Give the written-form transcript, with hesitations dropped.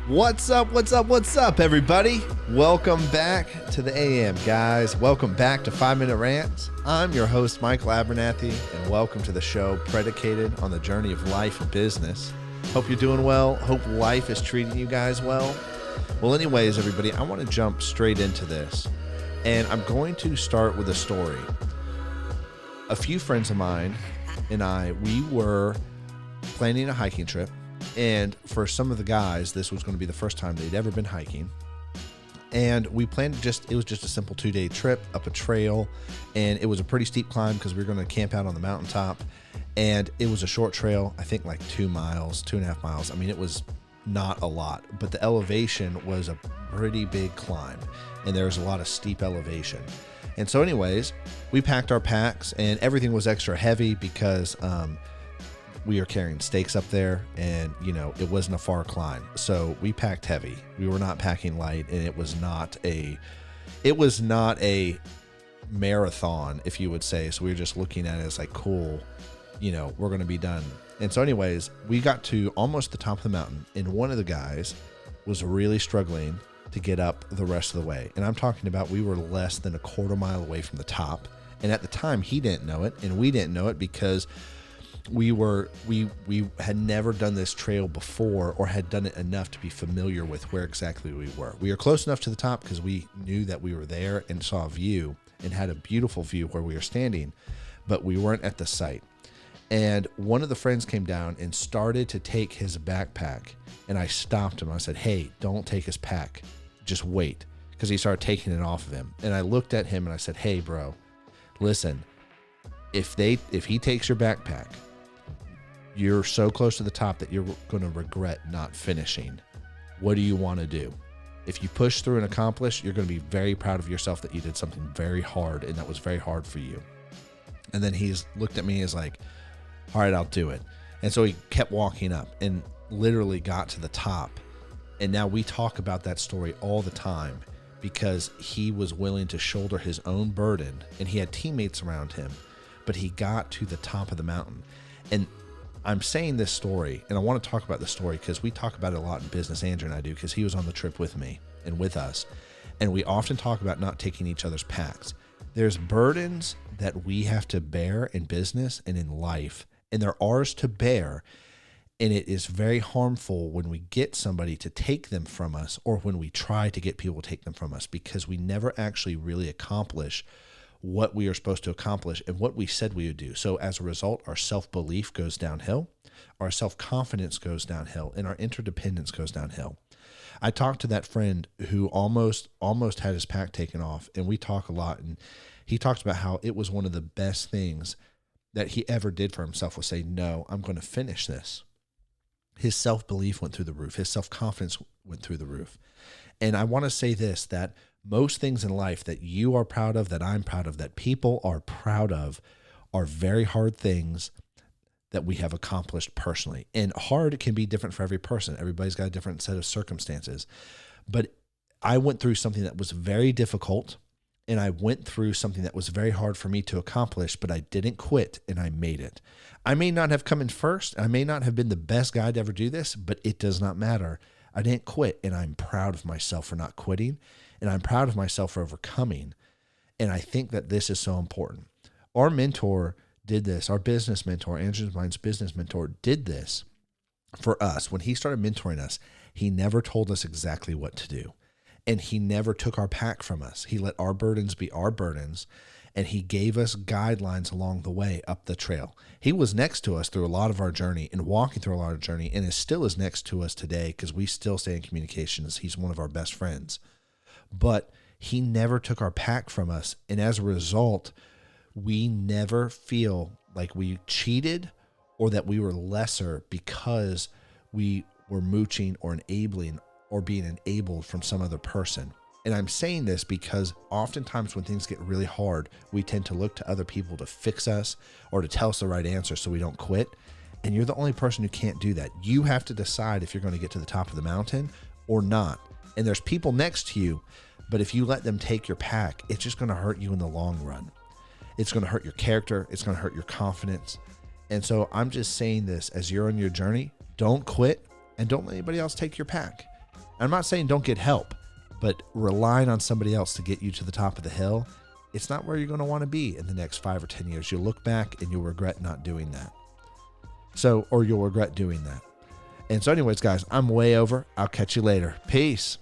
What's up? What's up? What's up, everybody? Welcome back to the AM, guys. Welcome back to 5 Minute Rants. I'm your host, Michael Abernathy, and welcome to the show predicated on the journey of life and business. Hope you're doing well. Hope life is treating you guys well. Well, anyways, everybody, I want to jump straight into this, and I'm going to start with a story. A few friends of mine and I, we were planning a hiking trip. And for some of the guys, this was going to be the first time they'd ever been hiking. And we planned it was just a simple 2-day trip up a trail. And it was a pretty steep climb because we were going to camp out on the mountaintop. And it was a short trail, I think like 2 miles, 2.5 miles. I mean, it was not a lot, but the elevation was a pretty big climb. And there was a lot of steep elevation. And so anyways, we packed our packs and everything was extra heavy because, we are carrying stakes up there and, it wasn't a far climb. So we packed heavy. We were not packing light, and it was not a marathon, if you would say. So we were just looking at it as like, cool, we're going to be done. And so anyways, we got to almost the top of the mountain, and one of the guys was really struggling to get up the rest of the way. And I'm talking about, we were less than a quarter mile away from the top. And at the time he didn't know it, and we didn't know it because we had never done this trail before or had done it enough to be familiar with where exactly we were. We were close enough to the top because we knew that we were there and saw a view and had a beautiful view where we were standing, but we weren't at the site. And one of the friends came down and started to take his backpack, and I stopped him. I said, "Hey, don't take his pack. Just wait," because he started taking it off of him. And I looked at him and I said, "Hey, bro, listen, if he takes your backpack, you're so close to the top that you're going to regret not finishing. What do you want to do? If you push through and accomplish, you're going to be very proud of yourself that you did something very hard and that was very hard for you." And then he's looked at me as like, "All right, I'll do it." And so he kept walking up and literally got to the top. And now we talk about that story all the time because he was willing to shoulder his own burden and he had teammates around him, but he got to the top of the mountain. And I'm saying this story, and I want to talk about the story because we talk about it a lot in business. Andrew and I do, because he was on the trip with me and with us. And we often talk about not taking each other's packs. There's burdens that we have to bear in business and in life, and they're ours to bear. And it is very harmful when we get somebody to take them from us, or when we try to get people to take them from us, because we never actually really accomplish what we are supposed to accomplish and what we said we would do. So as a result, our self-belief goes downhill, our self-confidence goes downhill, and our interdependence goes downhill. I talked to that friend who almost had his pack taken off, and we talk a lot, and he talks about how it was one of the best things that he ever did for himself was say, "No, I'm going to finish this." His self-belief went through the roof. His self-confidence went through the roof. And I want to say this, that most things in life that you are proud of, that I'm proud of, that people are proud of, are very hard things that we have accomplished personally. And hard can be different for every person. Everybody's got a different set of circumstances. But I went through something that was very difficult, and I went through something that was very hard for me to accomplish, but I didn't quit, and I made it. I may not have come in first. I may not have been the best guy to ever do this, but it does not matter. I didn't quit, and I'm proud of myself for not quitting. And I'm proud of myself for overcoming. And I think that this is so important. Our mentor did this. Our business mentor, Andrew Mine's business mentor, did this for us. When he started mentoring us, he never told us exactly what to do. And he never took our pack from us. He let our burdens be our burdens. And he gave us guidelines along the way up the trail. He was next to us through a lot of our journey and walking through a lot of journey, and still is next to us today because we still stay in communications. He's one of our best friends. But he never took our pack from us. And as a result, we never feel like we cheated or that we were lesser because we were mooching or enabling or being enabled from some other person. And I'm saying this because oftentimes when things get really hard, we tend to look to other people to fix us or to tell us the right answer so we don't quit. And you're the only person who can't do that. You have to decide if you're going to get to the top of the mountain or not. And there's people next to you, but if you let them take your pack, it's just going to hurt you in the long run. It's going to hurt your character. It's going to hurt your confidence. And so I'm just saying this, as you're on your journey, don't quit and don't let anybody else take your pack. I'm not saying don't get help, but relying on somebody else to get you to the top of the hill, it's not where you're going to want to be in the next 5 or 10 years. You'll look back and you'll regret not doing that. Or you'll regret doing that. And so anyways, guys, I'm way over. I'll catch you later. Peace.